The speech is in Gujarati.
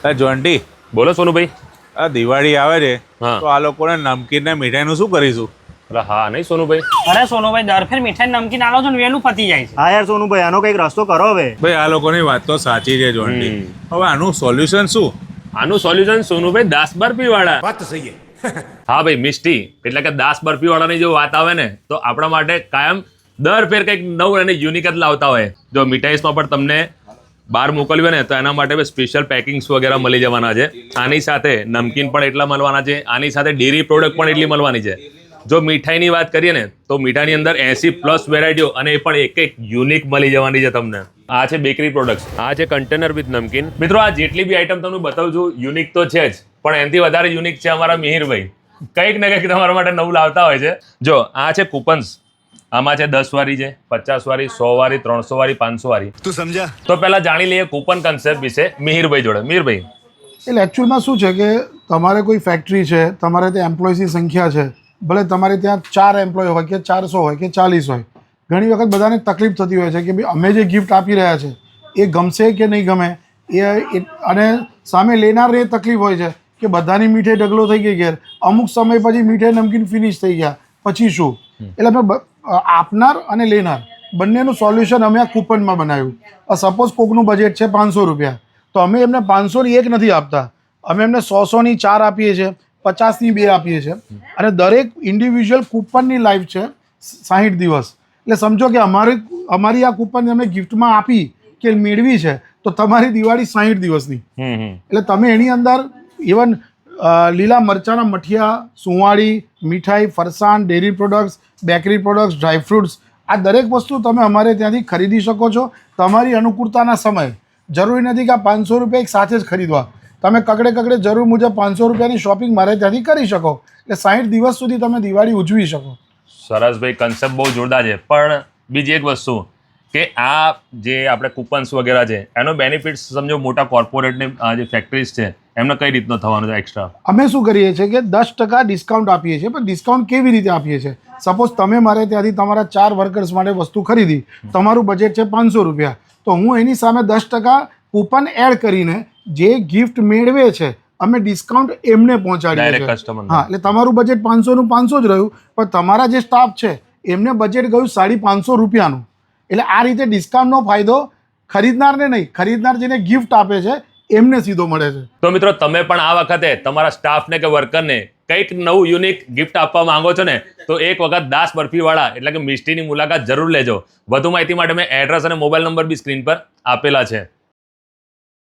જોન્ટી, બોલો સોનુભાઈ. આ દિવાળી આવે છે હા. તો આ લોકોને નમકીન ને મીઠાઈનું શું કરીશું? અરે હા નહીં સોનુભાઈ. અરે સોનુભાઈ, દર ફેર મીઠાઈ નમકીન આલો છો ને વેલું પતી જાય છે. હા યાર સોનુભાઈ, આનો કંઈક રસ્તો કરો હવે. ભાઈ આ લોકોની વાત તો સાચી છે જોન્ટી. હવે આનું સોલ્યુશન શું? આનું સોલ્યુશન સોનુભાઈ દાસ બરફી વાળા. વાત સહી હા ભાઈ, મિષ્ટી એટલે કે દાસ બરફી વાળાની જો વાત આવે ને તો આપણા માટે કાયમ દર ફેર કંઈક નવું અને યુનિક જ લાવતા હોય. જો મીઠાઈસમાં પણ તમને બહાર મોકલ્યું ને તો એના માટે સ્પેશિયલ પેકિંગ્સ વગેરે મળી જવાના છે. આની સાથે નમકીન પણ એટલા મળવાના છે, આની સાથે ડેરી પ્રોડક્ટ પણ એટલી મળવાની છે. જો મીઠાઈની વાત કરીએ ને તો મીઠાઈની અંદર 80+ વેરાયટીઓ અને એ પણ એક યુનિક મળી જવાની છે તમને. આ છે બેકરી પ્રોડક્ટ્સ, આ છે કન્ટેનર વિથ નમકીન. મિત્રો આ જેટલી બી આઈટમ તમને બતાવું છું યુનિક તો છે જ, પણ એનાથી વધારે યુનિક છે અમારા મિહિરભાઈ. કંઈક ને કંઈક તમારા માટે નવું લાવતા હોય છે. જો આ છે કૂપન્સ, આમાં છે 10 વાળી છે, 50 વાળી, 100 વાળી, 300 વાળી, 500 વાળી. તું સમજા? તો પહેલા જાણી લઈએ કૂપન કન્સેપ્ટ વિશે મિહિરભાઈ જોડે. મિહિરભાઈ, એટલે એકચ્યુઅલમાં શું છે કે તમારે કોઈ ફેક્ટરી છે, તમારે ત્યાં એમ્પ્લોયઝની સંખ્યા છે, ભલે તમારે ત્યાં 4 એમ્પ્લોય હોય કે 400 હોય કે 40 હોય, ઘણી વખત બધાને તકલીફ થતી હોય છે કે ભાઈ અમે જે ગિફ્ટ આપી રહ્યા છે એ ગમશે કે નહીં ગમે અને સામે લેનારને તકલીફ હોય છે કે બધાની મીઠાઈ ઢગલો થઈ ગઈ ઘેર, અમુક સમય પછી મીઠાઈ નમકીન ફિનિશ થઈ ગયા પછી શું. એટલે અમે આપનાર અને લેનાર બંનેનું સોલ્યુશન અમે આ કૂપનમાં બનાવ્યું. સપોઝ કોકનું બજેટ છે 500 રૂપિયા, તો અમે એમને 500ની એક નથી આપતા, અમે એમને 100ની 4 આપીએ છીએ, 50ની 2 આપીએ છીએ. અને દરેક ઇન્ડિવિજ્યુઅલ કૂપનની લાઈફ છે 60 દિવસ. એટલે સમજો કે અમારી આ કૂપન અમે ગિફ્ટમાં આપી કે મેળવી છે તો તમારી દિવાળી 60 દિવસની. એટલે તમે એની અંદર ઇવન લીલા મરચાના મઠિયા, સુંવાળી, મીઠાઈ, ફરસાણ, dairy products, bakery products, dry fruits, આ દરેક વસ્તુ તમે અમારે ત્યાંથી ખરીદી શકો છો તમારી અનુકૂળતાના સમય. જરૂરી નથી કે આ 500 રૂપિયા એક સાથે જ ખરીદવા, તમે કકડે જરૂર મુજબ 500 રૂપિયાની શોપિંગ મારે ત્યાંથી કરી શકો. એટલે 60 દિવસ સુધી તમે દિવાળી ઉજવી શકો. સરસ ભાઈ, કન્સેપ્ટ બહુ જોરદાર છે. પણ બીજી એક વસ્તુ કે આ જે આપણે કૂપન્સ વગેરે છે એનો બેનિફિટ સમજો મોટા કોર્પોરેટની જે ફેક્ટરીઝ છે એમને કઈ રીતનો થવાનો છે એક્સ્ટ્રા? અમે શું કરીએ છીએ કે 10% ડિસ્કાઉન્ટ આપીએ છીએ. પણ ડિસ્કાઉન્ટ કેવી રીતે આપીએ છીએ? સપોઝ તમે મારે ત્યાંથી તમારા 4 વર્કર્સ માટે વસ્તુ ખરીદી, તમારું બજેટ છે 500 રૂપિયા, તો હું એની સામે 10% કૂપન એડ કરીને જે ગિફ્ટ મેળવે છે અમે ડિસ્કાઉન્ટ એમને પહોંચાડીએ છીએ. હા, એટલે તમારું બજેટ 500નું 500 જ રહ્યું, પણ તમારા જે સ્ટાફ છે એમને બજેટ ગયું 550 રૂપિયાનું. એટલે આ રીતે ડિસ્કાઉન્ટનો ફાયદો ખરીદનારને નહીં, ખરીદનાર જેને ગિફ્ટ આપે છે એમને સીધો મળે છે. તો મિત્રો તમે પણ આ વખતે તમારા સ્ટાફને કે વર્કરને કંઈક નવું યુનિક ગિફ્ટ આપવા માંગો છો ને તો એક વખત દાસ બરફી વાળા એટલે કે મિષ્ટીની મુલાકાત જરૂર લેજો. વધુ માહિતી માટે મેં એડ્રેસ અને મોબાઈલ નંબર બી સ્ક્રીન પર આપેલા છે.